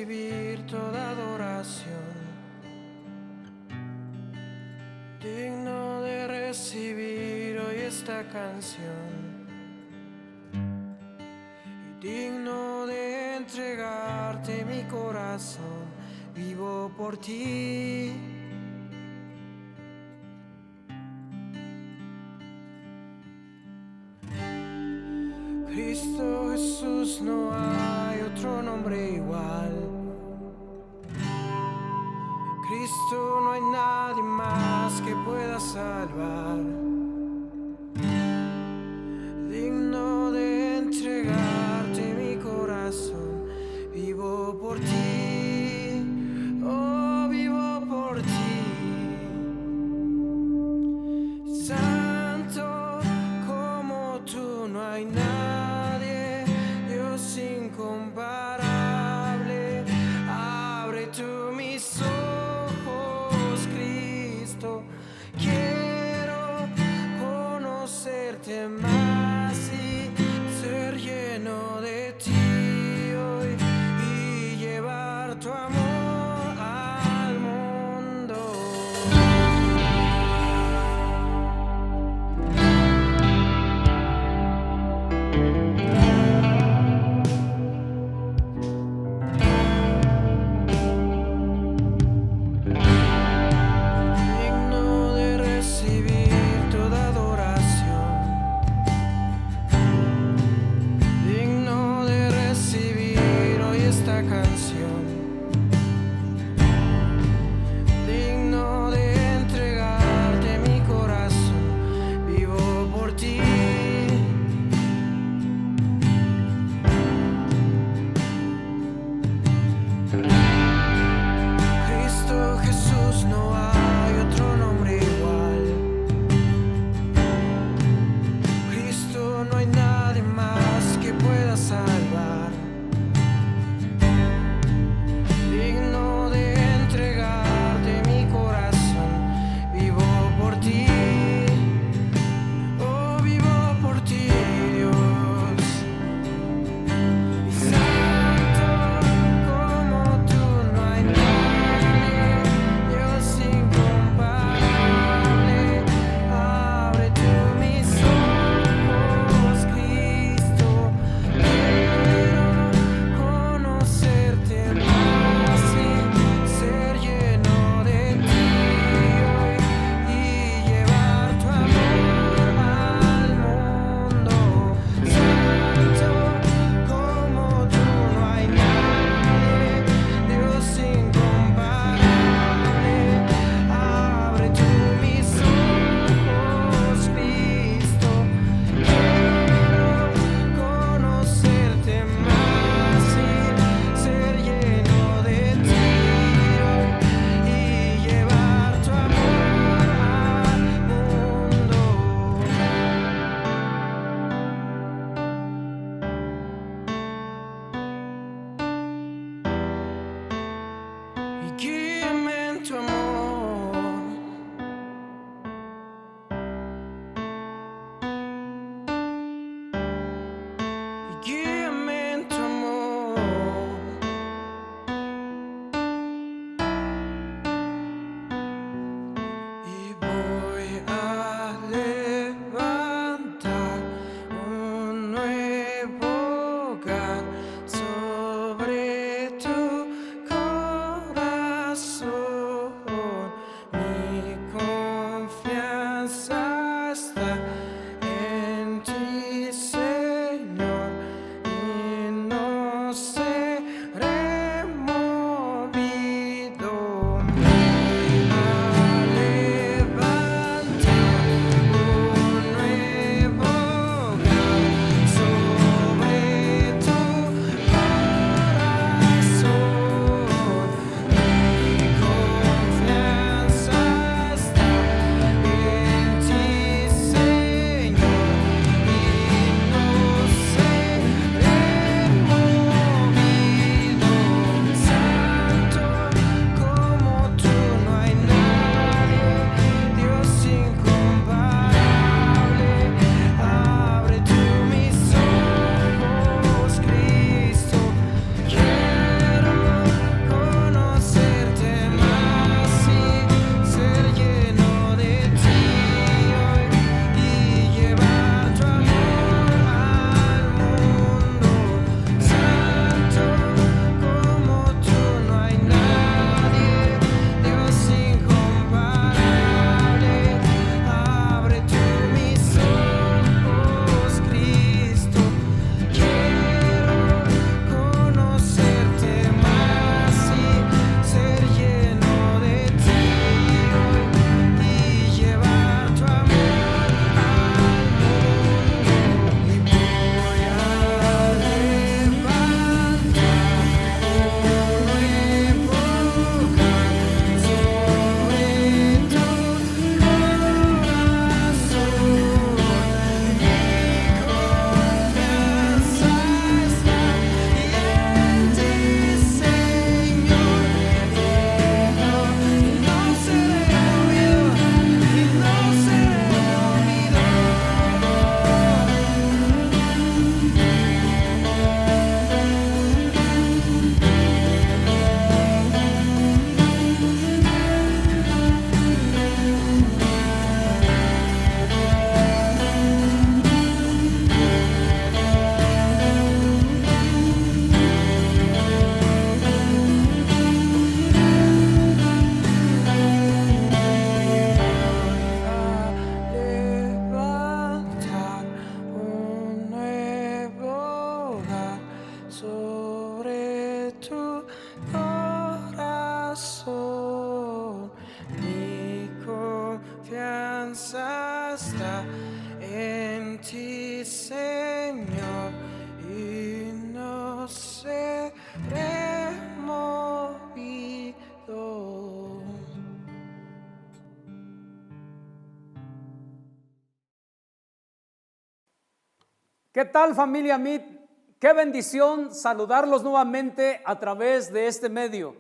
recibir toda adoración, digno de recibir hoy esta canción, y digno de entregarte mi corazón. Vivo por ti. Cristo Jesús, no hay otro nombre igual. Cristo, no hay nadie más que pueda salvar, digno de entregarte mi corazón. Vivo por ti, oh, vivo por ti. Santo como tú no hay nadie, Dios incomparable. Abre tú mis ojos, Cristo, quiero conocerte más y ser lleno de ti hoy, y llevar ¿Qué tal, familia Meet? Qué bendición saludarlos nuevamente a través de este medio.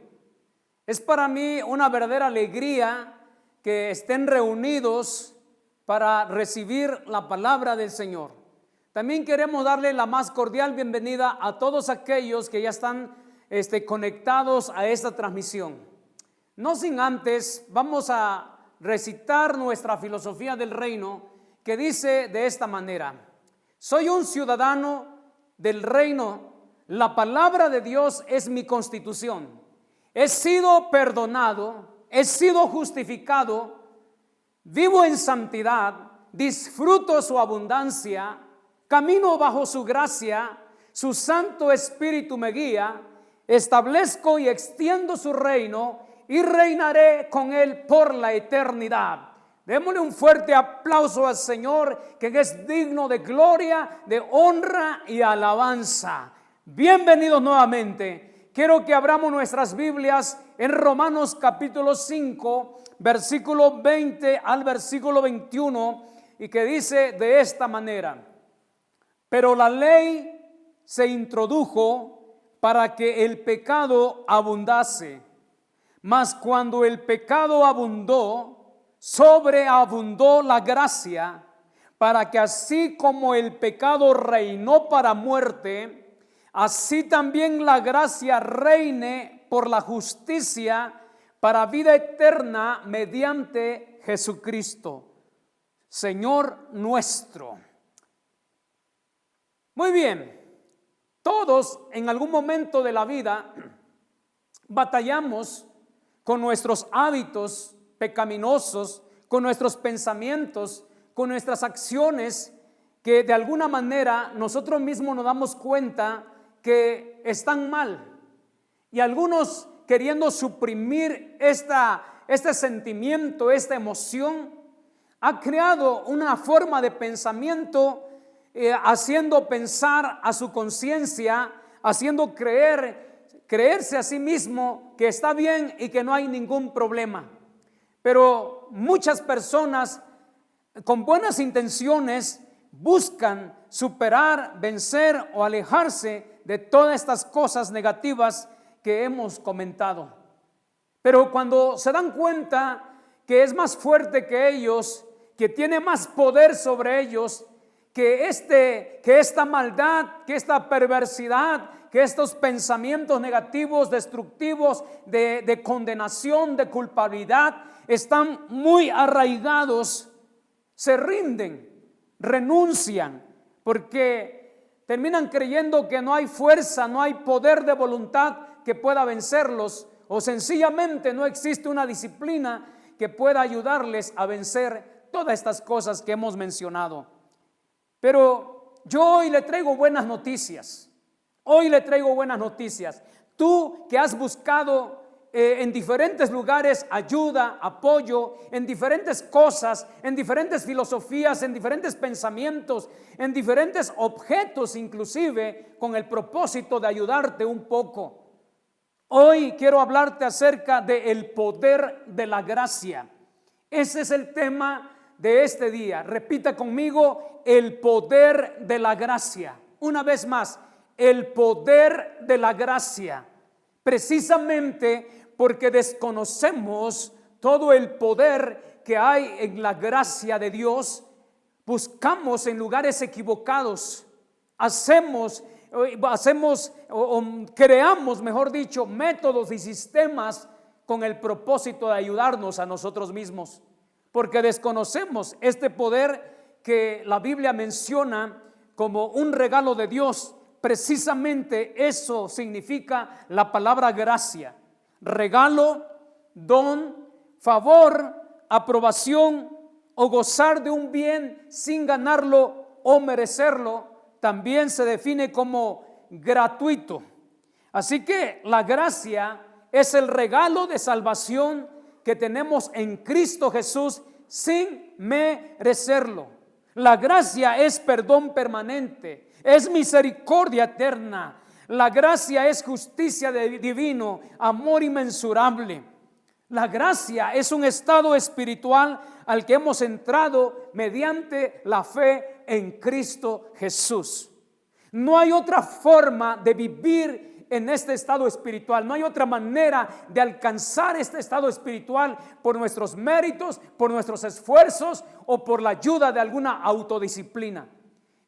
Es para mí una verdadera alegría que estén reunidos para recibir la palabra del Señor. También queremos darle la más cordial bienvenida a todos aquellos que ya están conectados a esta transmisión. No sin antes, vamos a recitar nuestra filosofía del reino, que dice de esta manera: soy un ciudadano del reino, la palabra de Dios es mi constitución. He sido perdonado, he sido justificado, vivo en santidad, disfruto su abundancia, camino bajo su gracia, su Santo Espíritu me guía, establezco y extiendo su reino y reinaré con él por la eternidad. Démosle un fuerte aplauso al Señor, que es digno de gloria, de honra y alabanza. Bienvenidos nuevamente. Quiero que abramos nuestras Biblias en Romanos capítulo 5, versículo 20 al versículo 21, y que dice de esta manera: pero la ley se introdujo para que el pecado abundase, mas cuando el pecado abundó, sobreabundó la gracia, para que así como el pecado reinó para muerte, así también la gracia reine por la justicia para vida eterna mediante Jesucristo, Señor nuestro. Muy bien, todos en algún momento de la vida batallamos con nuestros hábitos pecaminosos, con nuestros pensamientos, con nuestras acciones, que de alguna manera nosotros mismos nos damos cuenta que están mal, y algunos queriendo suprimir este sentimiento, esta emoción, ha creado una forma de pensamiento, haciendo pensar a su conciencia, haciendo creerse a sí mismo que está bien y que no hay ningún problema. Pero muchas personas con buenas intenciones buscan superar, vencer o alejarse de todas estas cosas negativas que hemos comentado. Pero cuando se dan cuenta que es más fuerte que ellos, que tiene más poder sobre ellos, que esta maldad, que esta perversidad, que estos pensamientos negativos, destructivos, de condenación, de culpabilidad, están muy arraigados, se rinden, renuncian, porque terminan creyendo que no hay fuerza, no hay poder de voluntad que pueda vencerlos, o sencillamente no existe una disciplina que pueda ayudarles a vencer todas estas cosas que hemos mencionado. Pero yo hoy le traigo buenas noticias. Hoy le traigo buenas noticias. Tú que has buscado en diferentes lugares ayuda, apoyo, en diferentes cosas, en diferentes filosofías, en diferentes pensamientos, en diferentes objetos, inclusive con el propósito de ayudarte un poco. Hoy quiero hablarte acerca del poder de la gracia. Ese es el tema de este día. Repita conmigo: el poder de la gracia. Una vez más, el poder de la gracia. Precisamente porque desconocemos todo el poder que hay en la gracia de Dios, buscamos en lugares equivocados, creamos, mejor dicho, métodos y sistemas con el propósito de ayudarnos a nosotros mismos, porque desconocemos este poder que la Biblia menciona como un regalo de Dios. Precisamente eso significa la palabra gracia: regalo, don, favor, aprobación o gozar de un bien sin ganarlo o merecerlo. También se define como gratuito. Así que la gracia es el regalo de salvación que tenemos en Cristo Jesús sin merecerlo. La gracia es perdón permanente, es misericordia eterna. La gracia es justicia divino, amor inmensurable. La gracia es un estado espiritual al que hemos entrado mediante la fe en Cristo Jesús. No hay otra forma de vivir en este estado espiritual. No hay otra manera de alcanzar este estado espiritual por nuestros méritos, por nuestros esfuerzos o por la ayuda de alguna autodisciplina.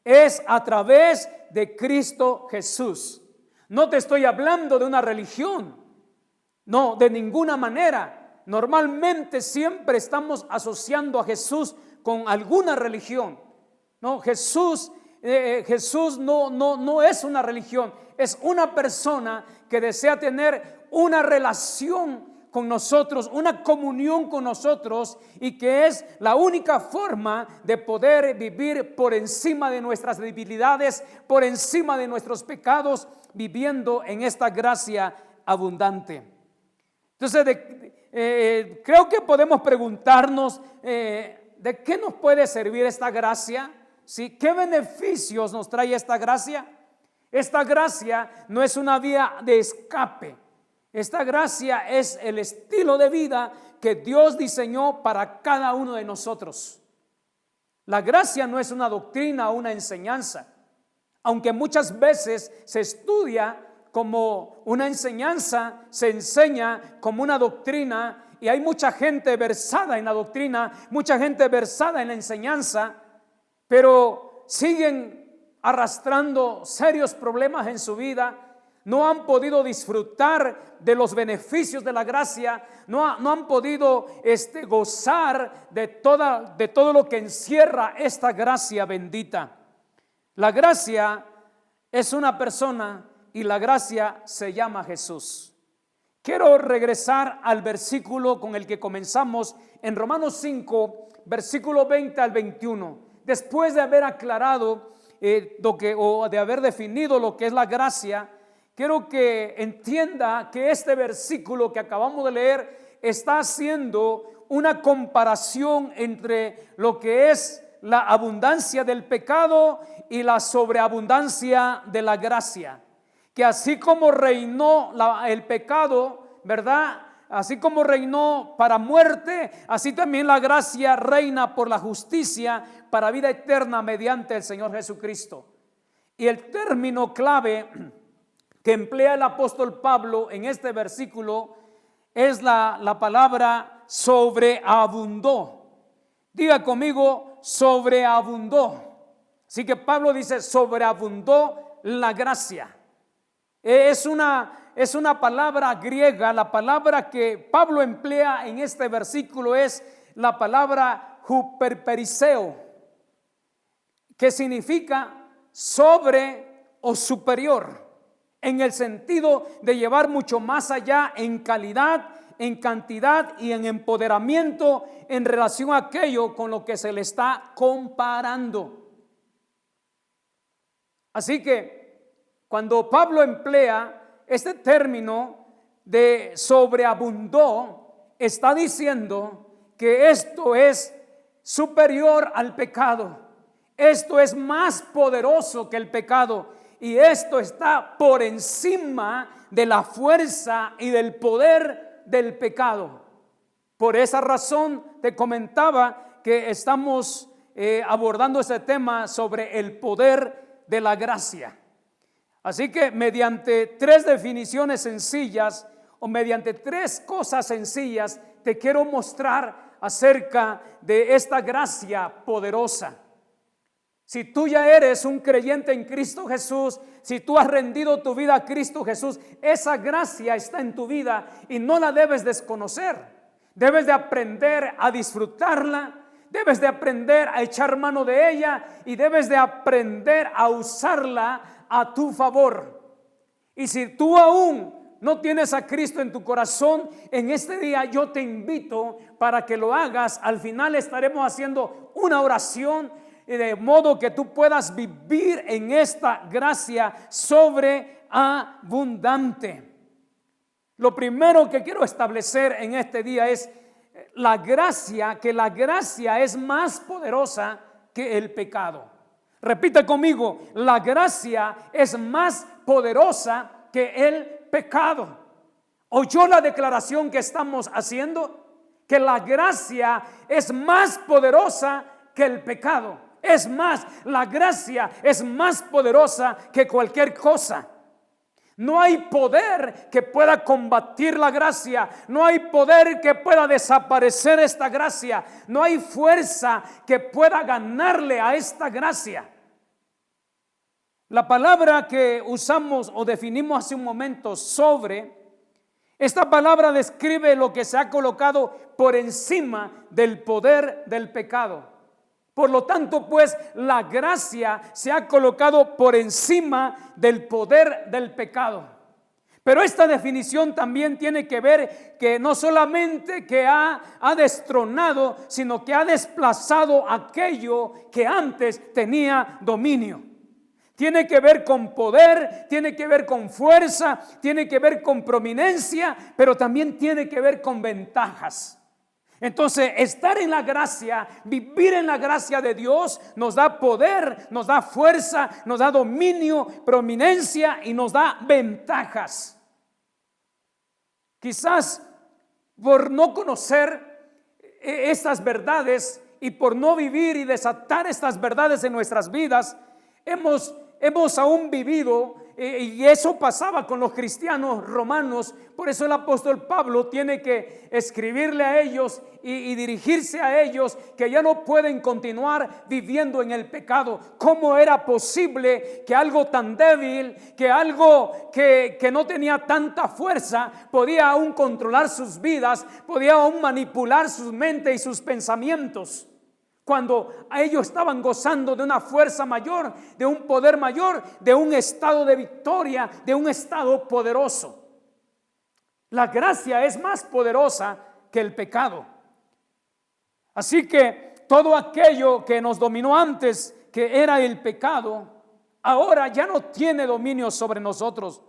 Es a través de Cristo Jesús. No te estoy hablando de una religión. No, de ninguna manera. Normalmente siempre estamos asociando a Jesús con alguna religión. No, Jesús no es una religión, es una persona que desea tener una relación con nosotros, una comunión con nosotros, y que es la única forma de poder vivir por encima de nuestras debilidades, por encima de nuestros pecados, viviendo en esta gracia abundante. Entonces, creo que podemos preguntarnos ¿de qué nos puede servir esta gracia? ¿Sí? ¿Qué beneficios nos trae esta gracia? Esta gracia no es una vía de escape. Esta gracia es el estilo de vida que Dios diseñó para cada uno de nosotros. La gracia no es una doctrina o una enseñanza, aunque muchas veces se estudia como una enseñanza, se enseña como una doctrina, y hay mucha gente versada en la doctrina, mucha gente versada en la enseñanza, pero siguen arrastrando serios problemas en su vida. No han podido disfrutar de los beneficios de la gracia, no han podido gozar de todo lo que encierra esta gracia bendita. La gracia es una persona y la gracia se llama Jesús. Quiero regresar al versículo con el que comenzamos en Romanos 5, versículo 20 al 21. Después de haber aclarado de haber definido lo que es la gracia, quiero que entienda que este versículo que acabamos de leer está haciendo una comparación entre lo que es la abundancia del pecado y la sobreabundancia de la gracia. Que así como reinó el pecado, ¿verdad? Así como reinó para muerte, así también la gracia reina por la justicia para vida eterna mediante el Señor Jesucristo. Y el término clave que emplea el apóstol Pablo en este versículo es la palabra sobreabundó. Diga conmigo, sobreabundó. Así que Pablo dice, sobreabundó la gracia. Es una palabra griega. La palabra que Pablo emplea en este versículo es la palabra huperperiseo, que significa sobre o superior, en el sentido de llevar mucho más allá en calidad, en cantidad y en empoderamiento en relación a aquello con lo que se le está comparando. Así que cuando Pablo emplea este término de sobreabundó, está diciendo que esto es superior al pecado. Esto es más poderoso que el pecado, y esto está por encima de la fuerza y del poder del pecado. Por esa razón te comentaba que estamos abordando este tema sobre el poder de la gracia. Así que mediante tres definiciones sencillas o mediante tres cosas sencillas te quiero mostrar acerca de esta gracia poderosa. Si tú ya eres un creyente en Cristo Jesús, si tú has rendido tu vida a Cristo Jesús, esa gracia está en tu vida y no la debes desconocer. Debes de aprender a disfrutarla, debes de aprender a echar mano de ella y debes de aprender a usarla a tu favor. Y si tú aún no tienes a Cristo en tu corazón, en este día yo te invito para que lo hagas. Al final estaremos haciendo una oración de modo que tú puedas vivir en esta gracia sobreabundante. Lo primero que quiero establecer en este día es la gracia, que la gracia es más poderosa que el pecado. Repita conmigo, la gracia es más poderosa que el pecado. ¿Oyó la declaración que estamos haciendo? Que la gracia es más poderosa que el pecado. Es más, la gracia es más poderosa que cualquier cosa. No hay poder que pueda combatir la gracia. No hay poder que pueda desaparecer esta gracia. No hay fuerza que pueda ganarle a esta gracia. La palabra que usamos o definimos hace un momento, sobre, esta palabra describe lo que se ha colocado por encima del poder del pecado. Por lo tanto, pues, la gracia se ha colocado por encima del poder del pecado. Pero esta definición también tiene que ver que no solamente que ha destronado, sino que ha desplazado aquello que antes tenía dominio. Tiene que ver con poder, tiene que ver con fuerza, tiene que ver con prominencia, pero también tiene que ver con ventajas. Entonces, estar en la gracia, vivir en la gracia de Dios, nos da poder, nos da fuerza, nos da dominio, prominencia y nos da ventajas. Quizás por no conocer estas verdades y por no vivir y desatar estas verdades en nuestras vidas, hemos aún vivido, y eso pasaba con los cristianos romanos. Por eso el apóstol Pablo tiene que escribirle a ellos y dirigirse a ellos, que ya no pueden continuar viviendo en el pecado. ¿Cómo era posible que algo tan débil, que algo que no tenía tanta fuerza, podía aún controlar sus vidas, podía aún manipular sus mentes y sus pensamientos? Cuando ellos estaban gozando de una fuerza mayor, de un poder mayor, de un estado de victoria, de un estado poderoso. La gracia es más poderosa que el pecado. Así que todo aquello que nos dominó antes, que era el pecado, ahora ya no tiene dominio sobre nosotros.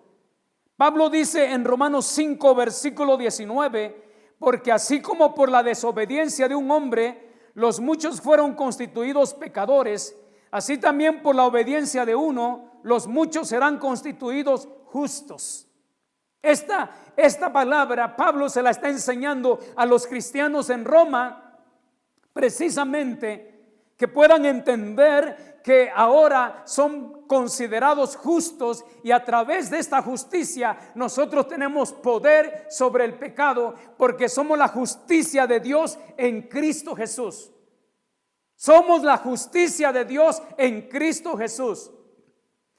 Pablo dice en Romanos 5, versículo 19, porque así como por la desobediencia de un hombre los muchos fueron constituidos pecadores, así también por la obediencia de uno, los muchos serán constituidos justos. Esta palabra Pablo se la está enseñando a los cristianos en Roma, precisamente que puedan entender que ahora son considerados justos, y a través de esta justicia nosotros tenemos poder sobre el pecado, porque somos la justicia de Dios en Cristo Jesús. Somos la justicia de Dios en Cristo Jesús.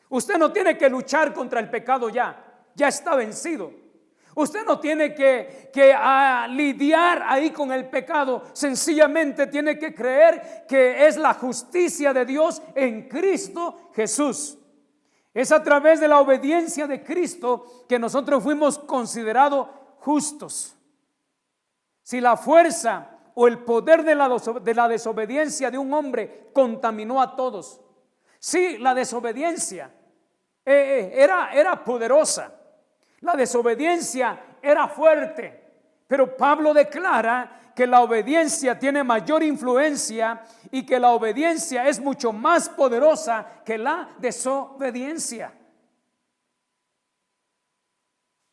Usted no tiene que luchar contra el pecado, ya está vencido. Usted no tiene que lidiar ahí con el pecado. Sencillamente tiene que creer que es la justicia de Dios en Cristo Jesús. Es a través de la obediencia de Cristo que nosotros fuimos considerados justos. Si la fuerza o el poder de la desobediencia de un hombre contaminó a todos, sí, la desobediencia era poderosa. La desobediencia era fuerte, pero Pablo declara que la obediencia tiene mayor influencia y que la obediencia es mucho más poderosa que la desobediencia.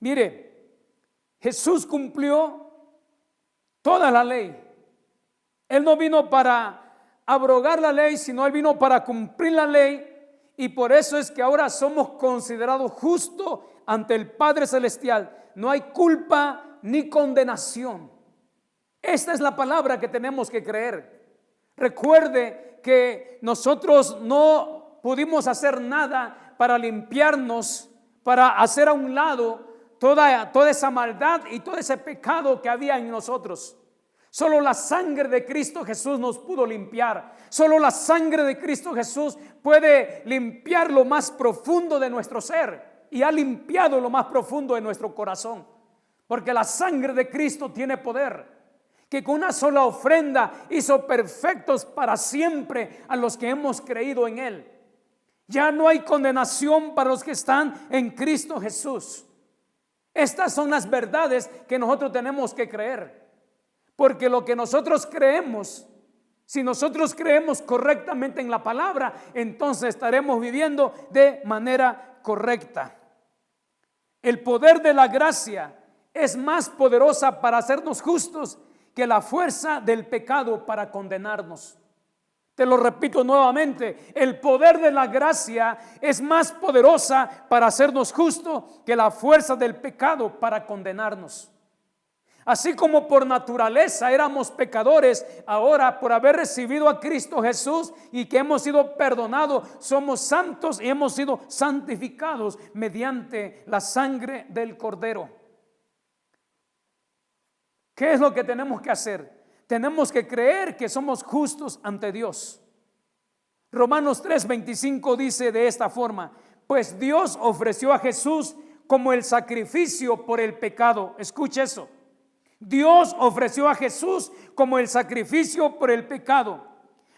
Mire, Jesús cumplió toda la ley. Él no vino para abrogar la ley, sino Él vino para cumplir la ley, y por eso es que ahora somos considerados justos ante el Padre Celestial. No hay culpa ni condenación. Esta es la palabra que tenemos que creer. Recuerde que nosotros no pudimos hacer nada para limpiarnos, para hacer a un lado toda esa maldad y todo ese pecado que había en nosotros. Solo la sangre de Cristo Jesús nos pudo limpiar. Solo la sangre de Cristo Jesús puede limpiar lo más profundo de nuestro ser, y ha limpiado lo más profundo de nuestro corazón, porque la sangre de Cristo tiene poder, que con una sola ofrenda hizo perfectos para siempre a los que hemos creído en Él. Ya no hay condenación para los que están en Cristo Jesús. Estas son las verdades que nosotros tenemos que creer. Porque lo que nosotros creemos, si nosotros creemos correctamente en la palabra, entonces estaremos viviendo de manera correcta. El poder de la gracia es más poderosa para hacernos justos que la fuerza del pecado para condenarnos. Te lo repito nuevamente, el poder de la gracia es más poderosa para hacernos justos que la fuerza del pecado para condenarnos. Así como por naturaleza éramos pecadores, ahora por haber recibido a Cristo Jesús y que hemos sido perdonados, somos santos y hemos sido santificados mediante la sangre del Cordero. ¿Qué es lo que tenemos que hacer? Tenemos que creer que somos justos ante Dios. Romanos 3:25 dice de esta forma: pues Dios ofreció a Jesús como el sacrificio por el pecado. Escuche eso. Dios ofreció a Jesús como el sacrificio por el pecado.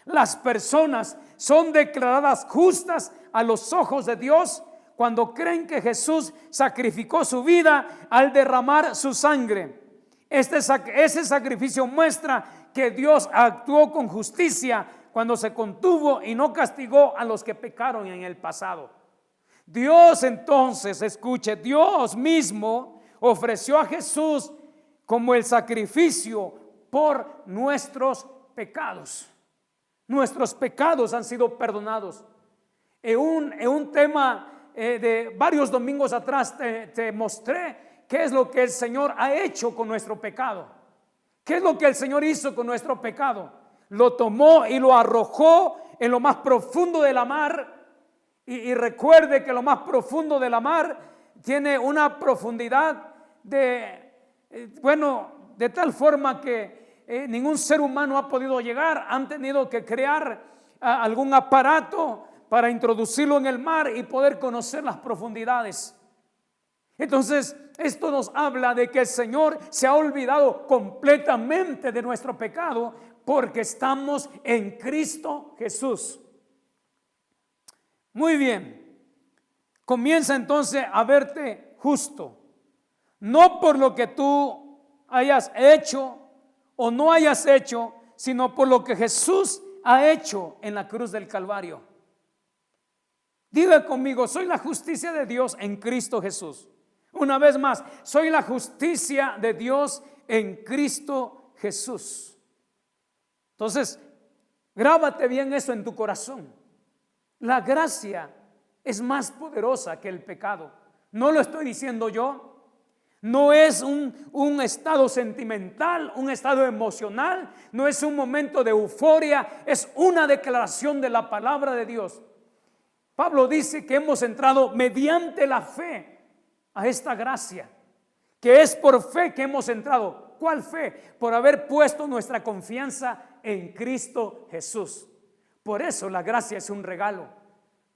Las personas son declaradas justas a los ojos de Dios cuando creen que Jesús sacrificó su vida al derramar su sangre. Ese sacrificio muestra que Dios actuó con justicia cuando se contuvo y no castigó a los que pecaron en el pasado. Dios entonces, escuche, Dios mismo ofreció a Jesús como el sacrificio por nuestros pecados. Nuestros pecados han sido perdonados. En un tema de varios domingos atrás te mostré qué es lo que el Señor ha hecho con nuestro pecado. ¿Qué es lo que el Señor hizo con nuestro pecado? Lo tomó y lo arrojó en lo más profundo de la mar. Y recuerde que lo más profundo de la mar tiene una profundidad de tal forma que ningún ser humano ha podido llegar. Han tenido que crear algún aparato para introducirlo en el mar y poder conocer las profundidades. Entonces, esto nos habla de que el Señor se ha olvidado completamente de nuestro pecado porque estamos en Cristo Jesús. Muy bien. Comienza entonces a verte justo. No por lo que tú hayas hecho o no hayas hecho, sino por lo que Jesús ha hecho en la cruz del Calvario. Diga conmigo: soy la justicia de Dios en Cristo Jesús. Una vez más, soy la justicia de Dios en Cristo Jesús. Entonces, grábate bien eso en tu corazón. La gracia es más poderosa que el pecado. No lo estoy diciendo yo. No es un estado sentimental, un estado emocional, no es un momento de euforia, es una declaración de la palabra de Dios. Pablo dice que hemos entrado mediante la fe a esta gracia, que es por fe que hemos entrado. ¿Cuál fe? Por haber puesto nuestra confianza en Cristo Jesús. Por eso la gracia es un regalo.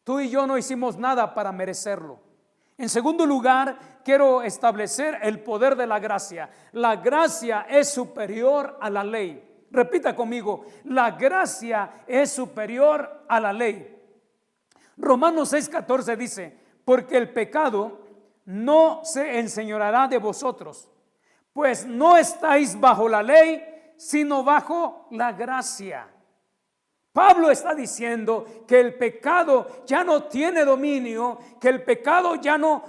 Tú y yo no hicimos nada para merecerlo. En segundo lugar, quiero establecer el poder de la gracia. La gracia es superior a la ley. Repita conmigo: la gracia es superior a la ley. Romanos 6:14 dice: porque el pecado no se enseñoreará de vosotros, pues no estáis bajo la ley, sino bajo la gracia. Pablo está diciendo que el pecado ya no tiene dominio, que el pecado ya no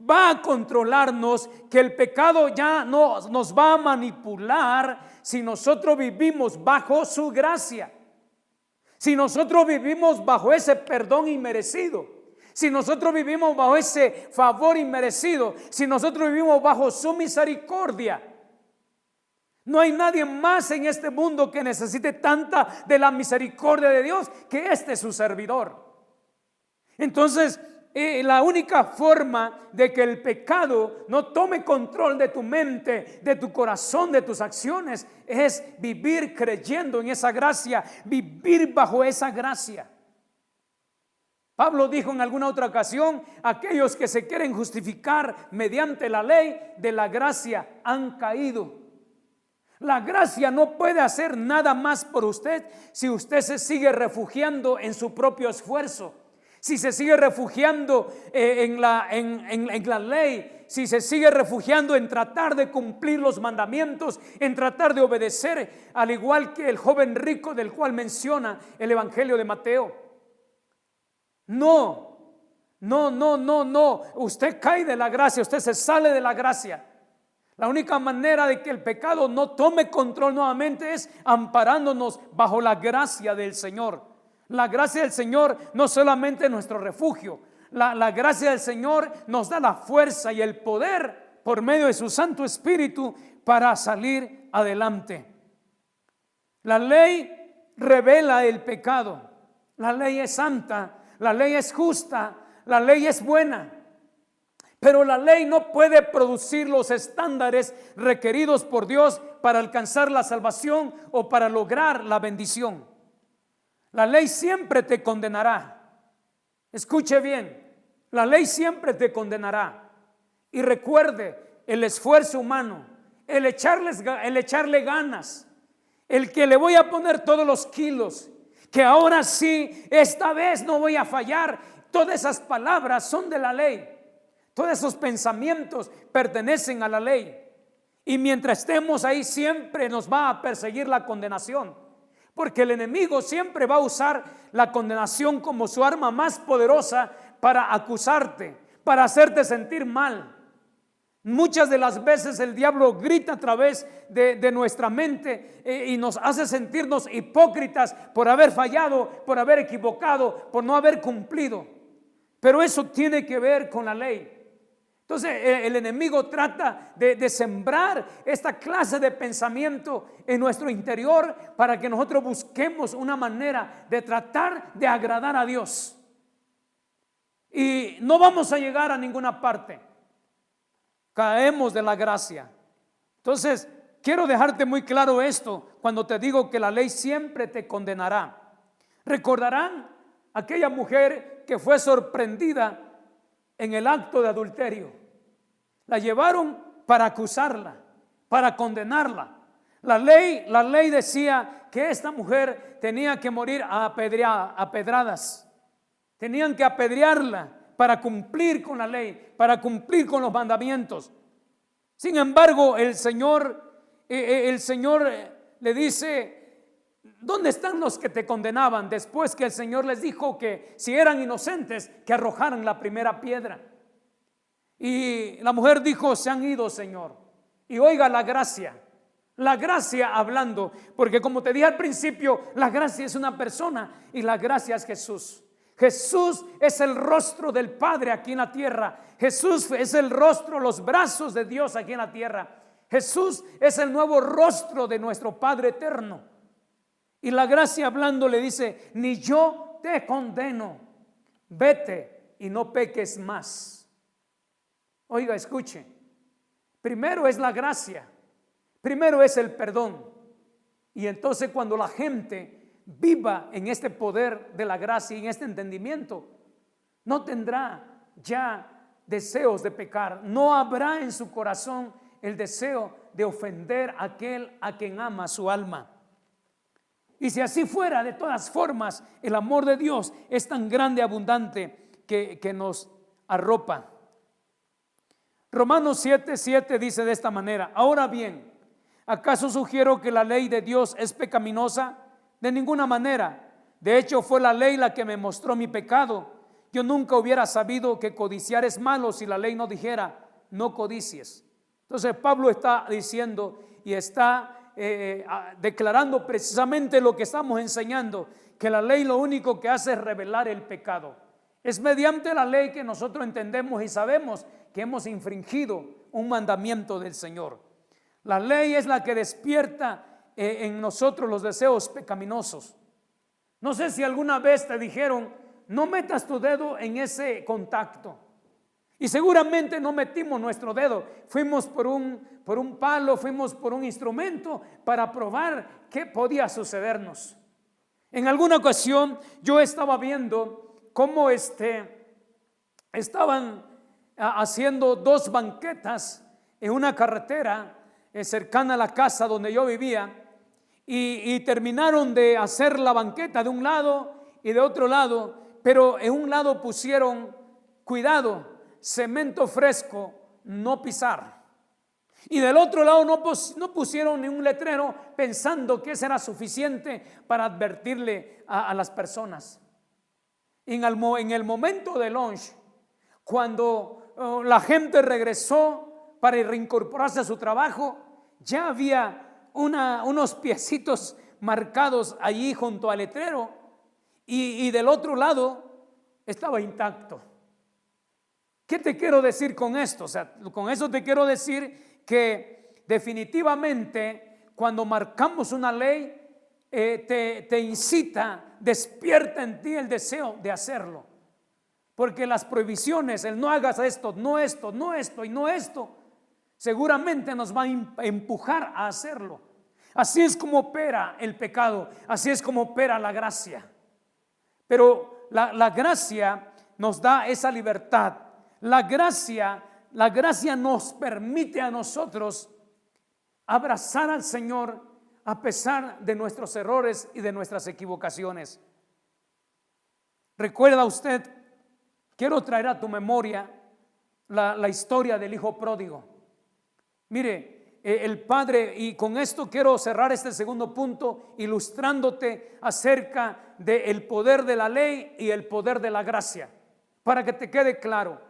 va a controlarnos, que el pecado ya no nos va a manipular si nosotros vivimos bajo su gracia. Si nosotros vivimos bajo ese perdón inmerecido, si nosotros vivimos bajo ese favor inmerecido, si nosotros vivimos bajo su misericordia. No hay nadie más en este mundo que necesite tanta de la misericordia de Dios que su servidor. Entonces, la única forma de que el pecado no tome control de tu mente, de tu corazón, de tus acciones, es vivir creyendo en esa gracia, vivir bajo esa gracia. Pablo dijo en alguna otra ocasión: aquellos que se quieren justificar mediante la ley de la gracia han caído. La gracia no puede hacer nada más por usted si usted se sigue refugiando en su propio esfuerzo, si se sigue refugiando en la ley, si se sigue refugiando en tratar de cumplir los mandamientos, en tratar de obedecer, al igual que el joven rico del cual menciona el Evangelio de Mateo. No. Usted cae de la gracia, usted se sale de la gracia. La única manera de que el pecado no tome control nuevamente es amparándonos bajo la gracia del Señor. La gracia del Señor no solamente es nuestro refugio. La gracia del Señor nos da la fuerza y el poder por medio de su Santo Espíritu para salir adelante. La ley revela el pecado. La ley es santa, la ley es justa, la ley es buena. Pero la ley no puede producir los estándares requeridos por Dios para alcanzar la salvación o para lograr la bendición. La ley siempre te condenará. Escuche bien, la ley siempre te condenará. Y recuerde, el esfuerzo humano, el echarle ganas, el que le voy a poner todos los kilos, que ahora sí, esta vez no voy a fallar. Todas esas palabras son de la ley. Todos esos pensamientos pertenecen a la ley. Y mientras estemos ahí siempre nos va a perseguir la condenación. Porque el enemigo siempre va a usar la condenación como su arma más poderosa para acusarte, para hacerte sentir mal. Muchas de las veces el diablo grita a través de nuestra mente y nos hace sentirnos hipócritas por haber fallado, por haber equivocado, por no haber cumplido. Pero eso tiene que ver con la ley. Entonces el enemigo trata de sembrar esta clase de pensamiento en nuestro interior para que nosotros busquemos una manera de tratar de agradar a Dios. Y no vamos a llegar a ninguna parte. Caemos de la gracia. Entonces quiero dejarte muy claro esto cuando te digo que la ley siempre te condenará. Recordarán aquella mujer que fue sorprendida en el acto de adulterio. La llevaron para acusarla, para condenarla. La ley decía que esta mujer tenía que morir a pedradas. Tenían que apedrearla para cumplir con la ley, para cumplir con los mandamientos. Sin embargo, el Señor le dice: ¿dónde están los que te condenaban? Después que el Señor les dijo que si eran inocentes, que arrojaran la primera piedra. Y la mujer dijo: se han ido, Señor. Y oiga la gracia hablando, porque como te dije al principio, la gracia es una persona y la gracia es Jesús. Jesús es el rostro del Padre aquí en la tierra. Jesús es el rostro, los brazos de Dios aquí en la tierra. Jesús es el nuevo rostro de nuestro Padre eterno. Y la gracia hablando le dice: ni yo te condeno, vete y no peques más. Oiga, escuche, primero es la gracia, primero es el perdón. Y entonces cuando la gente viva en este poder de la gracia y en este entendimiento, no tendrá ya deseos de pecar, no habrá en su corazón el deseo de ofender a aquel a quien ama su alma. Y si así fuera, de todas formas, el amor de Dios es tan grande, abundante, que nos arropa. Romanos 7:7 dice de esta manera: ahora bien, ¿acaso sugiero que la ley de Dios es pecaminosa? De ninguna manera. De hecho, fue la ley la que me mostró mi pecado. Yo nunca hubiera sabido que codiciar es malo si la ley no dijera: no codicies. Entonces Pablo está diciendo y está declarando precisamente lo que estamos enseñando, que la ley lo único que hace es revelar el pecado. Es mediante la ley que nosotros entendemos y sabemos que hemos infringido un mandamiento del Señor. La ley es la que despierta en nosotros los deseos pecaminosos. No sé si alguna vez te dijeron: no metas tu dedo en ese contacto. Y seguramente no metimos nuestro dedo. Fuimos por un palo, fuimos por un instrumento para probar qué podía sucedernos. En alguna ocasión yo estaba viendo cómo estaban haciendo dos banquetas en una carretera cercana a la casa donde yo vivía, y terminaron de hacer la banqueta de un lado y de otro lado, pero en un lado pusieron: cuidado, cemento fresco, no pisar. Y del otro lado no pusieron ni un letrero, pensando que eso era suficiente para advertirle a las personas. En el momento de lunch, cuando la gente regresó para reincorporarse a su trabajo, ya había unos piecitos marcados allí junto al letrero y del otro lado estaba intacto. ¿Qué te quiero decir con esto? O sea, con eso te quiero decir que definitivamente cuando marcamos una ley, te incita, despierta en ti el deseo de hacerlo. Porque las prohibiciones, el no hagas esto, no esto, no esto y no esto, seguramente nos va a empujar a hacerlo. Así es como opera el pecado, así es como opera la gracia. Pero la gracia nos da esa libertad. La gracia nos permite a nosotros abrazar al Señor a pesar de nuestros errores y de nuestras equivocaciones. ¿Recuerda usted? Quiero traer a tu memoria la historia del hijo pródigo. Mire, el padre, y con esto quiero cerrar este segundo punto, ilustrándote acerca del poder de la ley y el poder de la gracia, para que te quede claro.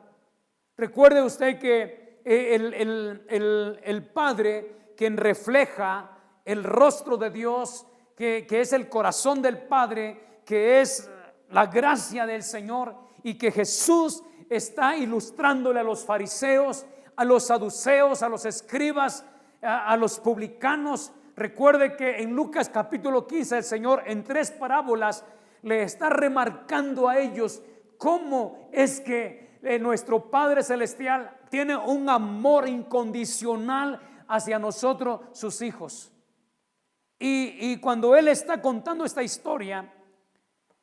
Recuerde usted que el padre, quien refleja el rostro de Dios, que es el corazón del Padre, que es la gracia del Señor, y que Jesús está ilustrándole a los fariseos, a los saduceos, a los escribas, a los publicanos. Recuerde que en Lucas capítulo 15 el Señor en 3 parábolas le está remarcando a ellos cómo es que nuestro Padre Celestial tiene un amor incondicional hacia nosotros, sus hijos. Y cuando Él está contando esta historia,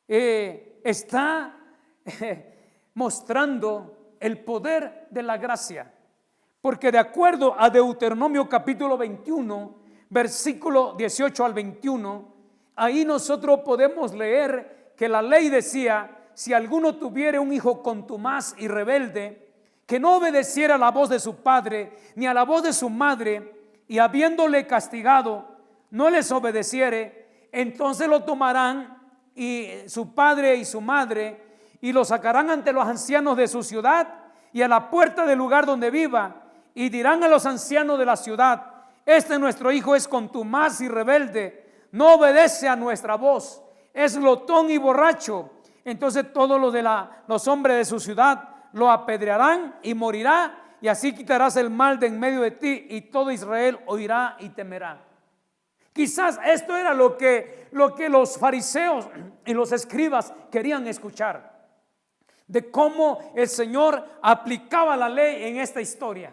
está mostrando el poder de la gracia. Porque de acuerdo a Deuteronomio capítulo 21, versículo 18 al 21, ahí nosotros podemos leer que la ley decía: si alguno tuviere un hijo contumaz y rebelde, que no obedeciera a la voz de su padre ni a la voz de su madre, y habiéndole castigado no les obedeciere, entonces lo tomarán y su padre y su madre, y lo sacarán ante los ancianos de su ciudad y a la puerta del lugar donde viva, y dirán a los ancianos de la ciudad: este nuestro hijo es contumaz y rebelde, no obedece a nuestra voz, es glotón y borracho. Entonces todos los hombres de su ciudad lo apedrearán y morirá, y así quitarás el mal de en medio de ti, y todo Israel oirá y temerá. Quizás esto era lo que los fariseos y los escribas querían escuchar, de cómo el Señor aplicaba la ley en esta historia.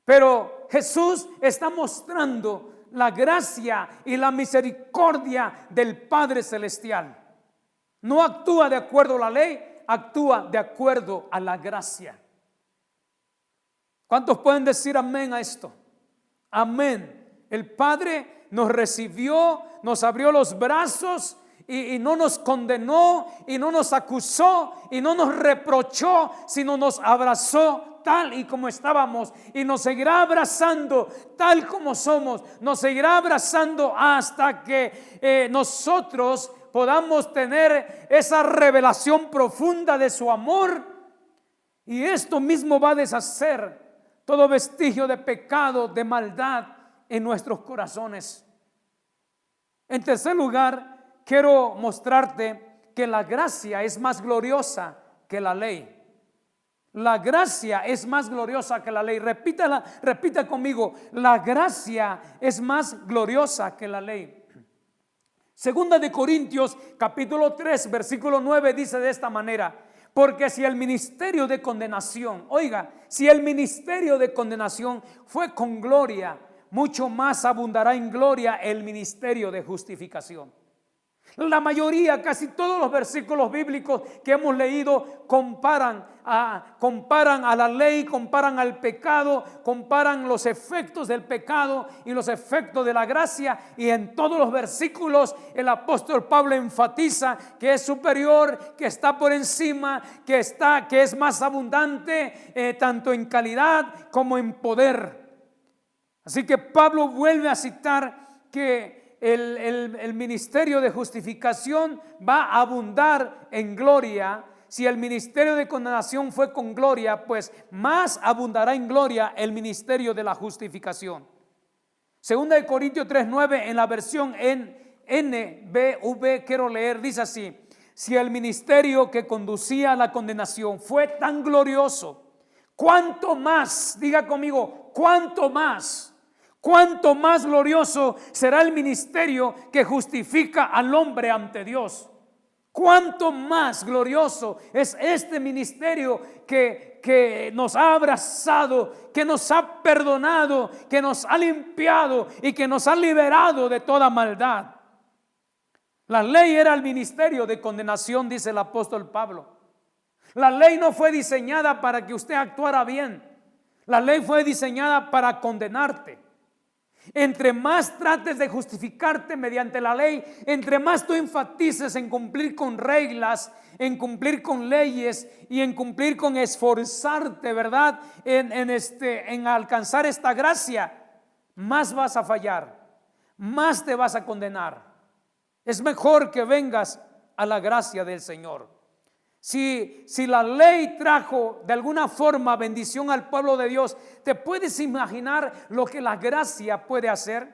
Pero Jesús está mostrando la gracia y la misericordia del Padre Celestial. No actúa de acuerdo a la ley, actúa de acuerdo a la gracia. ¿Cuántos pueden decir amén a esto? Amén. El Padre nos recibió, nos abrió los brazos y no nos condenó y no nos acusó y no nos reprochó, sino nos abrazó tal y como estábamos, y nos seguirá abrazando tal como somos, nos seguirá abrazando hasta que nosotros podamos tener esa revelación profunda de su amor, y esto mismo va a deshacer todo vestigio de pecado, de maldad en nuestros corazones. En tercer lugar, quiero mostrarte que la gracia es más gloriosa que la ley. La gracia es más gloriosa que la ley. Repita conmigo: la gracia es más gloriosa que la ley. Segunda de Corintios capítulo 3 versículo 9 dice de esta manera: porque si el ministerio de condenación, oiga, si el ministerio de condenación fue con gloria, mucho más abundará en gloria el ministerio de justificación. La mayoría, casi todos los versículos bíblicos que hemos leído comparan a la ley, comparan al pecado, comparan los efectos del pecado y los efectos de la gracia, y en todos los versículos el apóstol Pablo enfatiza que es superior, que está por encima, que es más abundante, tanto en calidad como en poder. Así que Pablo vuelve a citar que el ministerio de justificación va a abundar en gloria si el ministerio de condenación fue con gloria, pues más abundará en gloria el ministerio de la justificación. Segunda de Corintios 3:9, en la versión NBV quiero leer, dice así: si el ministerio que conducía a la condenación fue tan glorioso, ¿cuánto más? Diga conmigo, ¿cuánto más? ¿Cuánto más glorioso será el ministerio que justifica al hombre ante Dios? ¿Cuánto más glorioso es este ministerio que nos ha abrazado, que nos ha perdonado, que nos ha limpiado y que nos ha liberado de toda maldad? La ley era el ministerio de condenación, dice el apóstol Pablo. La ley no fue diseñada para que usted actuara bien. La ley fue diseñada para condenarte. Entre más trates de justificarte mediante la ley, entre más tú enfatices en cumplir con reglas, en cumplir con leyes y en cumplir con esforzarte, ¿verdad? En alcanzar esta gracia, más vas a fallar, más te vas a condenar. Es mejor que vengas a la gracia del Señor. Si la ley trajo de alguna forma bendición al pueblo de Dios, ¿te puedes imaginar lo que la gracia puede hacer?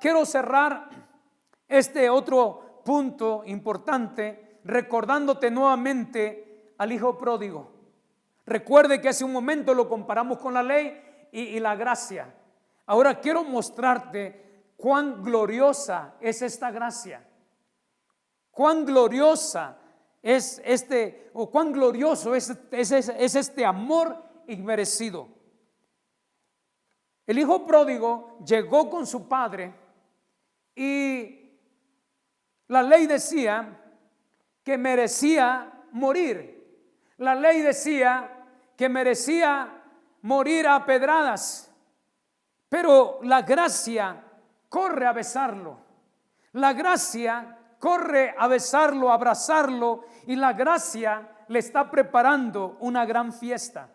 Quiero cerrar este otro punto importante recordándote nuevamente al hijo pródigo. Recuerde que hace un momento lo comparamos con la ley y la gracia. Ahora quiero mostrarte cuán gloriosa es esta gracia. Cuán gloriosa es cuán glorioso es este amor inmerecido. El hijo pródigo llegó con su padre y la ley decía que merecía morir. La ley decía que merecía morir a pedradas, pero la gracia corre a besarlo. La gracia corre a besarlo, a abrazarlo, y la gracia le está preparando una gran fiesta.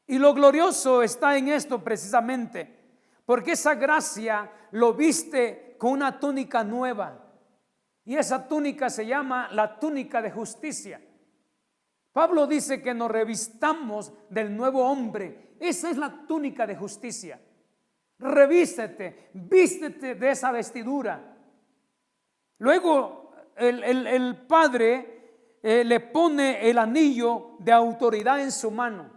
Y lo glorioso está en esto precisamente, porque esa gracia lo viste con una túnica nueva, y esa túnica se llama la túnica de justicia. Pablo dice que nos revistamos del nuevo hombre. Esa es la túnica de justicia. Revístete, vístete de esa vestidura. Luego el padre le pone el anillo de autoridad en su mano.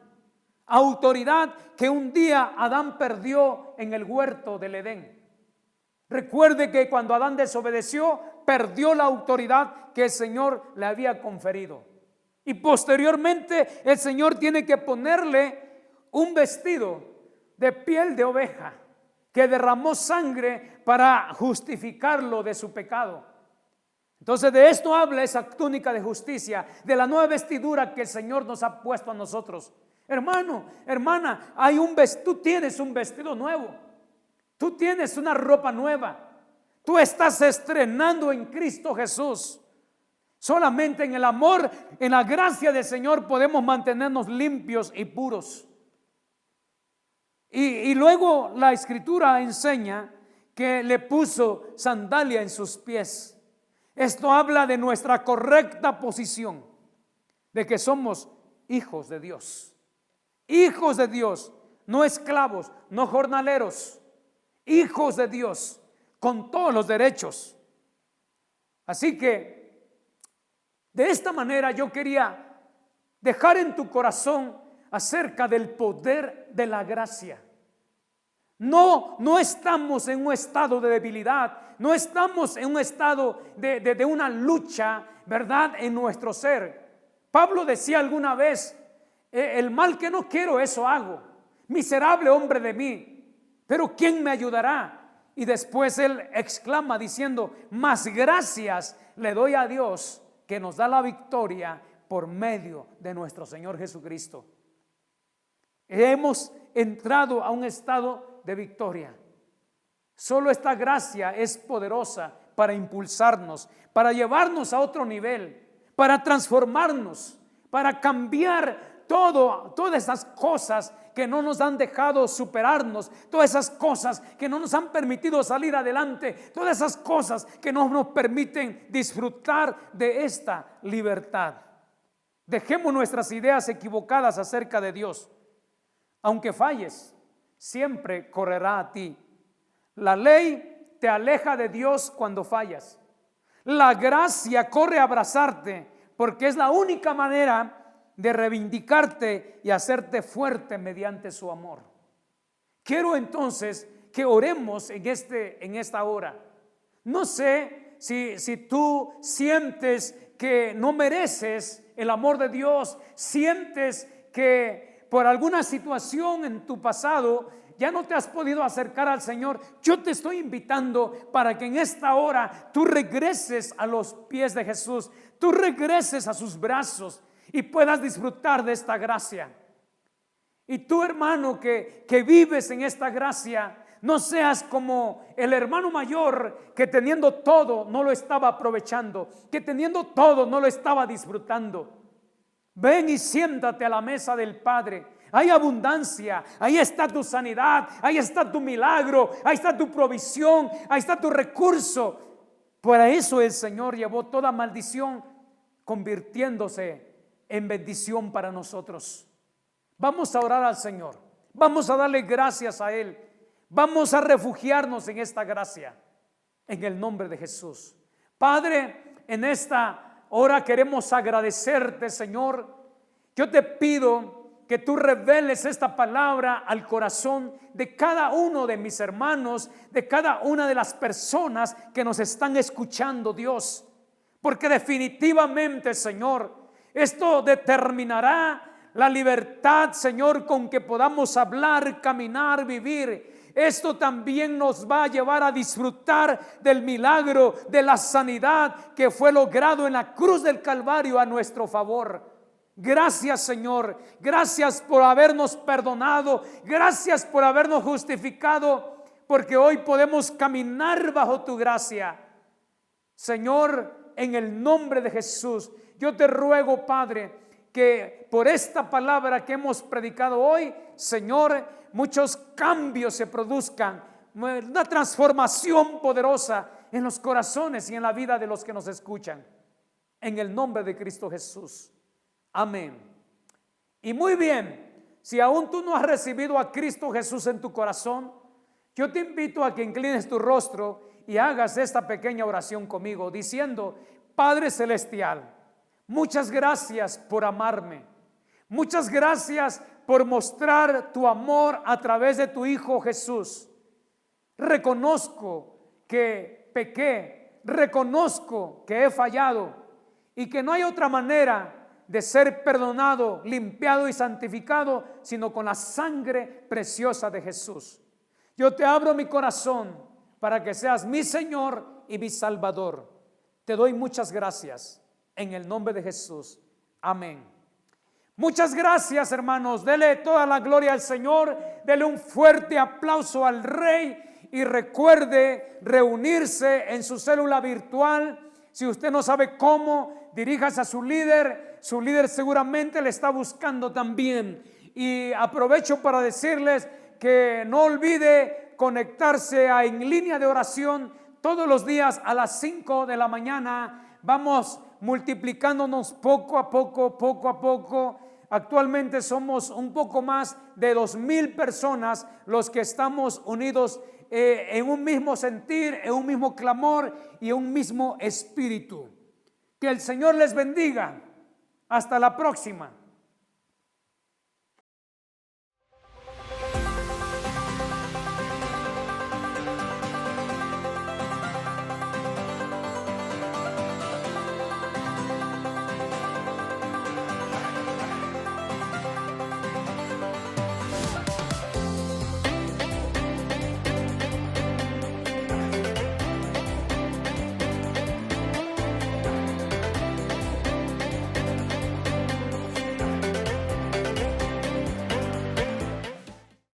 Autoridad que un día Adán perdió en el huerto del Edén. Recuerde que cuando Adán desobedeció, perdió la autoridad que el Señor le había conferido. Y posteriormente el Señor tiene que ponerle un vestido de piel de oveja que derramó sangre para justificarlo de su pecado. Entonces de esto habla esa túnica de justicia, de la nueva vestidura que el Señor nos ha puesto a nosotros. Hermano, hermana, tú tienes un vestido nuevo. Tú tienes una ropa nueva. Tú estás estrenando en Cristo Jesús. Solamente en el amor, en la gracia del Señor podemos mantenernos limpios y puros. Y luego la Escritura enseña que le puso sandalia en sus pies. Esto habla de nuestra correcta posición, de que somos hijos de Dios. Hijos de Dios, no esclavos, no jornaleros. Hijos de Dios, con todos los derechos. Así que, de esta manera yo quería dejar en tu corazón acerca del poder de la gracia. No estamos en un estado de debilidad, no estamos en un estado de una lucha, ¿verdad?, en nuestro ser. Pablo decía alguna vez, el mal que no quiero, eso hago. Miserable hombre de mí, pero ¿quién me ayudará? Y después él exclama diciendo, más gracias le doy a Dios que nos da la victoria por medio de nuestro Señor Jesucristo. Hemos entrado a un estado de victoria. Solo esta gracia es poderosa para impulsarnos, para llevarnos a otro nivel, para transformarnos, para cambiar todas esas cosas que no nos han dejado superarnos, todas esas cosas que no nos han permitido salir adelante, todas esas cosas que no nos permiten disfrutar de esta libertad. Dejemos nuestras ideas equivocadas acerca de Dios. Aunque falles, siempre correrá a ti. La ley te aleja de Dios cuando fallas. La gracia corre a abrazarte porque es la única manera de reivindicarte y hacerte fuerte mediante su amor. Quiero entonces que oremos en esta hora. No sé si tú sientes que no mereces el amor de Dios, sientes que por alguna situación en tu pasado ya no te has podido acercar al Señor. Yo te estoy invitando para que en esta hora tú regreses a los pies de Jesús, tú regreses a sus brazos y puedas disfrutar de esta gracia. Y tú, hermano, que vives en esta gracia, no seas como el hermano mayor que teniendo todo no lo estaba aprovechando, que teniendo todo no lo estaba disfrutando. Ven y siéntate a la mesa del Padre. Hay abundancia, ahí está tu sanidad, ahí está tu milagro, ahí está tu provisión, ahí está tu recurso. Por eso el Señor llevó toda maldición convirtiéndose en bendición para nosotros. Vamos a orar al Señor, vamos a darle gracias a Él, vamos a refugiarnos en esta gracia, en el nombre de Jesús. Padre, en esta hora queremos agradecerte, Señor. Yo te pido que tú reveles esta palabra al corazón de cada uno de mis hermanos, de cada una de las personas que nos están escuchando, Dios. Porque definitivamente, Señor, esto determinará la libertad, Señor, con que podamos hablar, caminar, vivir. Esto también nos va a llevar a disfrutar del milagro, de la sanidad que fue logrado en la cruz del Calvario a nuestro favor. Gracias, Señor, gracias por habernos perdonado, gracias por habernos justificado, porque hoy podemos caminar bajo tu gracia. Señor, en el nombre de Jesús, yo te ruego, Padre, que por esta palabra que hemos predicado hoy, Señor, muchos cambios se produzcan, una transformación poderosa en los corazones y en la vida de los que nos escuchan. En el nombre de Cristo Jesús. Amén. Y muy bien, si aún tú no has recibido a Cristo Jesús en tu corazón, yo te invito a que inclines tu rostro y hagas esta pequeña oración conmigo, diciendo: Padre Celestial, muchas gracias por amarme. Muchas gracias por mostrar tu amor a través de tu Hijo Jesús. Reconozco que pequé, reconozco que he fallado y que no hay otra manera de ser perdonado, limpiado y santificado, sino con la sangre preciosa de Jesús. Yo te abro mi corazón para que seas mi Señor y mi Salvador. Te doy muchas gracias en el nombre de Jesús. Amén. Muchas gracias, hermanos. Dele toda la gloria al Señor. Dele un fuerte aplauso al Rey y recuerde reunirse en su célula virtual. Si usted no sabe cómo, diríjase a su líder. Su líder seguramente le está buscando también. Y aprovecho para decirles que no olvide conectarse a En Línea de Oración todos los días a las 5 de la mañana. Vamos multiplicándonos poco a poco. Actualmente somos un poco más de 2,000 personas los que estamos unidos en un mismo sentir, en un mismo clamor y en un mismo espíritu. Que el Señor les bendiga. Hasta la próxima.